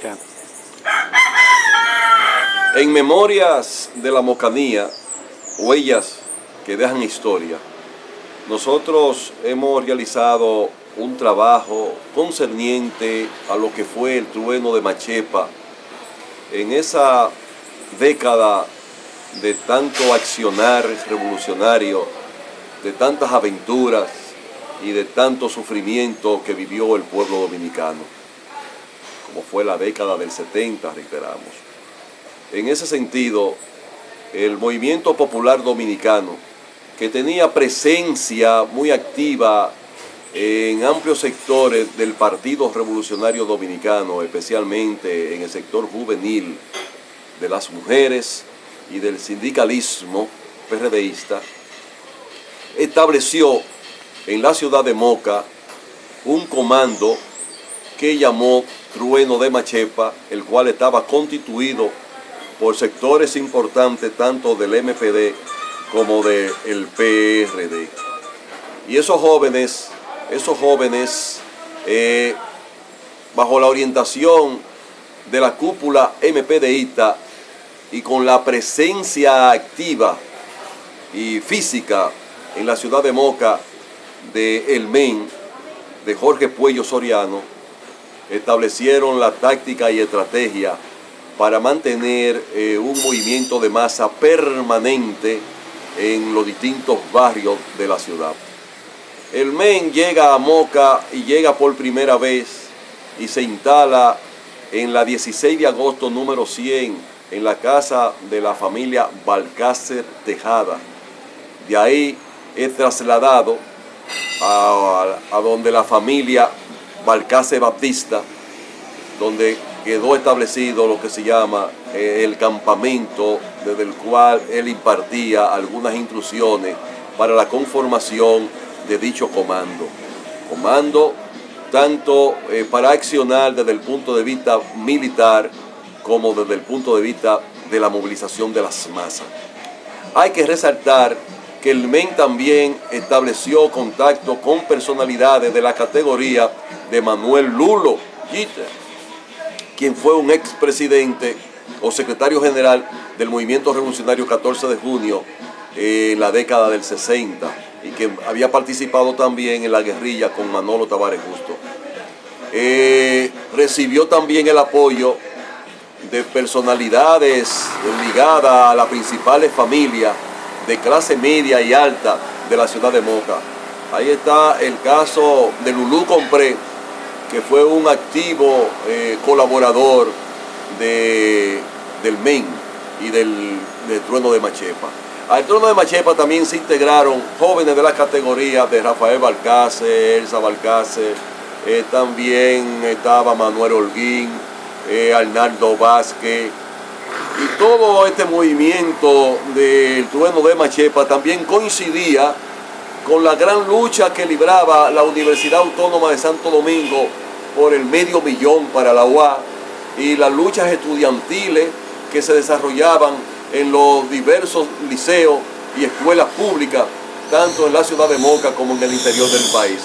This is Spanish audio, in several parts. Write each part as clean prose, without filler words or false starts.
Dominicana. En Memorias de la Mocanía, huellas que dejan historia, nosotros hemos realizado un trabajo concerniente a lo que fue el trueno de Machepa en esa década de tanto accionar revolucionario, de tantas aventuras y de tanto sufrimiento que vivió el pueblo dominicano, como fue la década del 70, reiteramos. En ese sentido, el movimiento popular dominicano, que tenía presencia muy activa en amplios sectores del Partido Revolucionario Dominicano, especialmente en el sector juvenil, de las mujeres y del sindicalismo PRDista, estableció en la ciudad de Moca un comando que llamó Trueno de Machepa, el cual estaba constituido por sectores importantes tanto del MPD como del PRD. Y esos jóvenes, bajo la orientación de la cúpula MPDista y con la presencia activa y física en la ciudad de Moca de el MEN, de Jorge Puello Soriano, establecieron la táctica y estrategia para mantener un movimiento de masa permanente en los distintos barrios de la ciudad. El MEN llega a Moca y llega por primera vez y se instala en la 16 de agosto número 100 en la casa de la familia Balcácer Tejada. De ahí es trasladado a donde la familia Balcácer Baptista, donde quedó establecido lo que se llama el campamento, desde el cual él impartía algunas instrucciones para la conformación de dicho comando. Comando tanto para accionar desde el punto de vista militar como desde el punto de vista de la movilización de las masas. Hay que resaltar que el MEN también estableció contacto con personalidades de la categoría de Manuel Lulo Jeter, quien fue un expresidente o secretario general del Movimiento Revolucionario 14 de junio en la década del 60 y que había participado también en la guerrilla con Manolo Tavares Justo. Recibió también el apoyo de personalidades ligadas a las principales familias de clase media y alta de la ciudad de Moca. Ahí está el caso de Lulú Compré, que fue un activo colaborador del MEN y del Trueno de Machepa. Al Trueno de Machepa también se integraron jóvenes de la categoría de Rafael Balcácer, Elsa Balcácer, también estaba Manuel Holguín, Arnaldo Vázquez, y todo este movimiento del Trueno de Machepa también coincidía con la gran lucha que libraba la Universidad Autónoma de Santo Domingo por el $500,000 para la UA y las luchas estudiantiles que se desarrollaban en los diversos liceos y escuelas públicas, tanto en la ciudad de Moca como en el interior del país.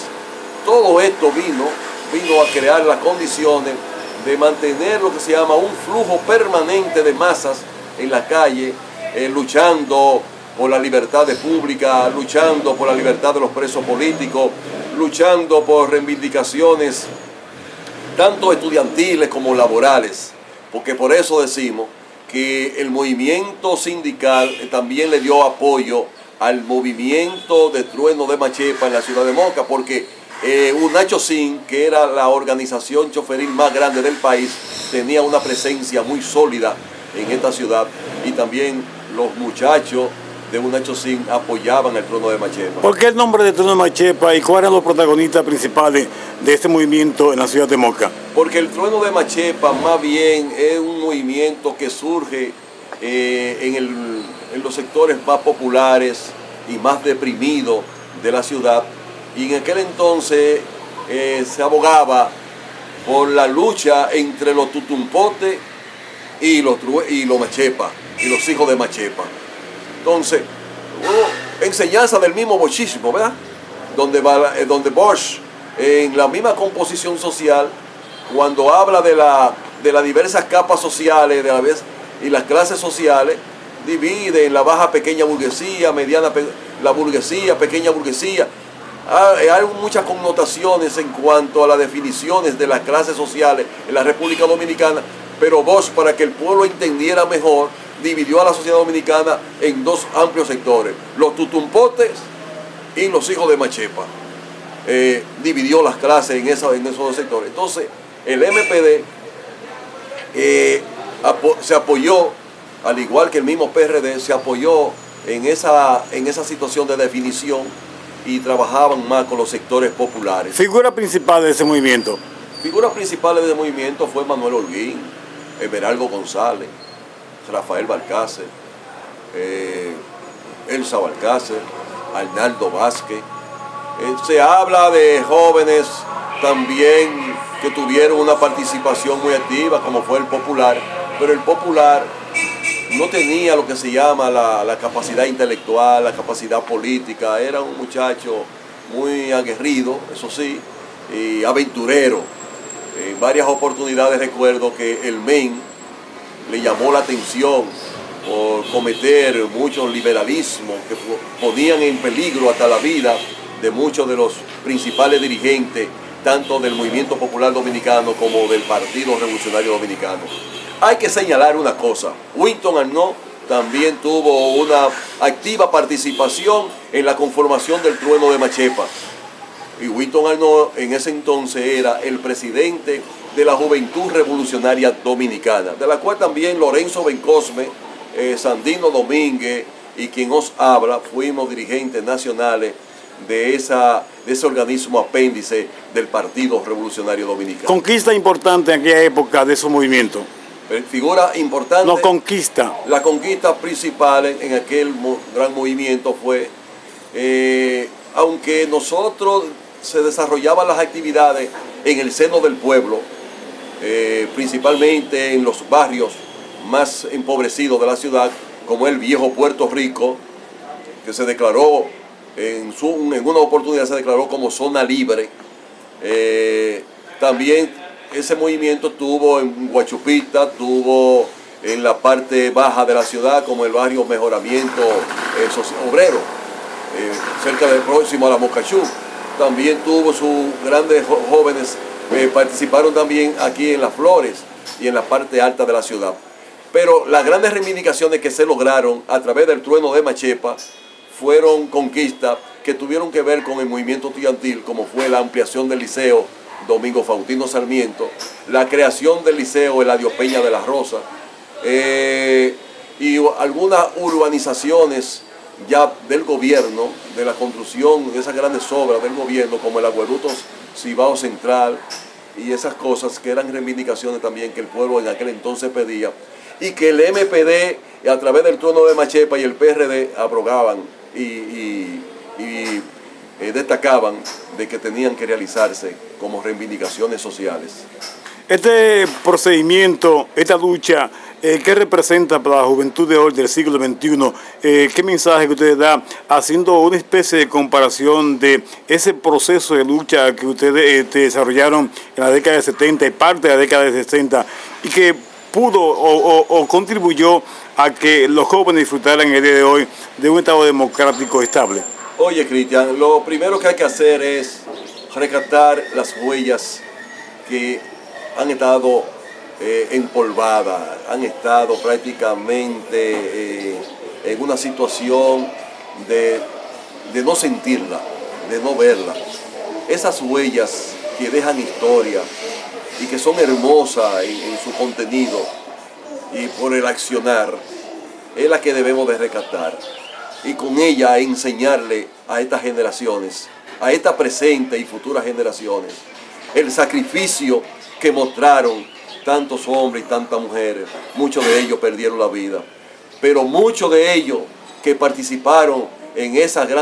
Todo esto vino a crear las condiciones de mantener lo que se llama un flujo permanente de masas en la calle, luchando por la libertad pública, luchando por la libertad de los presos políticos, luchando por reivindicaciones tanto estudiantiles como laborales, porque por eso decimos que el movimiento sindical también le dio apoyo al movimiento de Trueno de Machepa en la ciudad de Moca, porque UNACHOSIN, que era la organización choferil más grande del país, tenía una presencia muy sólida en esta ciudad y también los muchachos de UNACHOSIN apoyaban el Trueno de Machepa. ¿Por qué el nombre de Trueno de Machepa y cuáles eran los protagonistas principales de este movimiento en la ciudad de Moca? Porque el Trueno de Machepa más bien es un movimiento que surge en los sectores más populares y más deprimidos de la ciudad, y en aquel entonces se abogaba por la lucha entre los tutumpotes y los Machepa y los hijos de Machepa. Entonces, enseñanza del mismo bochismo, ¿verdad? Donde Bosch, en la misma composición social, cuando habla de la de las diversas capas sociales y las clases sociales, divide en la baja pequeña burguesía, la burguesía, pequeña burguesía. Hay muchas connotaciones en cuanto a las definiciones de las clases sociales en la República Dominicana, pero Bosch, para que el pueblo entendiera mejor, dividió a la sociedad dominicana en dos amplios sectores: los tutumpotes y los hijos de Machepa. Dividió las clases en esos dos sectores. Entonces, el MPD se apoyó, al igual que el mismo PRD, se apoyó en esa situación de definición y trabajaban más con los sectores populares. Figura principal de ese movimiento. Figuras principales del movimiento fue Manuel Holguín, Everaldo González, Rafael Balcácer, Elsa Balcácer, Arnaldo Vázquez. Se habla de jóvenes también que tuvieron una participación muy activa, como fue el Popular, pero el Popular no tenía lo que se llama la capacidad intelectual, la capacidad política. Era un muchacho muy aguerrido, eso sí, y aventurero. En varias oportunidades recuerdo que el MEN le llamó la atención por cometer muchos liberalismos que ponían en peligro hasta la vida de muchos de los principales dirigentes, tanto del Movimiento Popular Dominicano como del Partido Revolucionario Dominicano. Hay que señalar una cosa: Winton Arnaud también tuvo una activa participación en la conformación del Trueno de Machepa. Y Winton Arnaud en ese entonces era el presidente de la Juventud Revolucionaria Dominicana, de la cual también Lorenzo Bencosme, Sandino Domínguez y quien os habla fuimos dirigentes nacionales de ese organismo apéndice del Partido Revolucionario Dominicano. Conquista importante en aquella época de esos movimientos. Figura importante. No, conquista. La conquista principal en aquel gran movimiento fue, aunque nosotros se desarrollaban las actividades en el seno del pueblo, principalmente en los barrios más empobrecidos de la ciudad, como el viejo Puerto Rico, que se declaró, en una oportunidad se declaró como zona libre. También ese movimiento tuvo en Guachupita, tuvo en la parte baja de la ciudad, como el barrio Mejoramiento Obrero, cerca del próximo a la Mocachú. También tuvo sus grandes jóvenes, participaron también aquí en Las Flores y en la parte alta de la ciudad. Pero las grandes reivindicaciones que se lograron a través del Trueno de Machepa fueron conquistas que tuvieron que ver con el movimiento estudiantil, como fue la ampliación del Liceo Domingo Faustino Sarmiento, la creación del Liceo Eladio Peña de la Rosa, y algunas urbanizaciones ya del gobierno, de la construcción de esas grandes obras del gobierno, como el Acueducto Cibao Central, y esas cosas que eran reivindicaciones también que el pueblo en aquel entonces pedía, y que el MPD, a través del Trueno de Machepa y el PRD, abrogaban y destacaban de que tenían que realizarse como reivindicaciones sociales. Este procedimiento, esta lucha, ¿qué representa para la juventud de hoy del siglo XXI? ¿Qué mensaje que usted da haciendo una especie de comparación de ese proceso de lucha que ustedes desarrollaron en la década de 70 y parte de la década de 60 y que pudo o contribuyó a que los jóvenes disfrutaran el día de hoy de un Estado democrático estable? Oye, Cristian, lo primero que hay que hacer es rescatar las huellas que han estado empolvadas, han estado prácticamente en una situación de no sentirla, de no verla. Esas huellas que dejan historia y que son hermosas en su contenido y por el accionar, es la que debemos de rescatar. Y con ella enseñarle a estas generaciones, a esta presente y futuras generaciones, el sacrificio que mostraron tantos hombres y tantas mujeres. Muchos de ellos perdieron la vida, pero muchos de ellos que participaron en esas grandes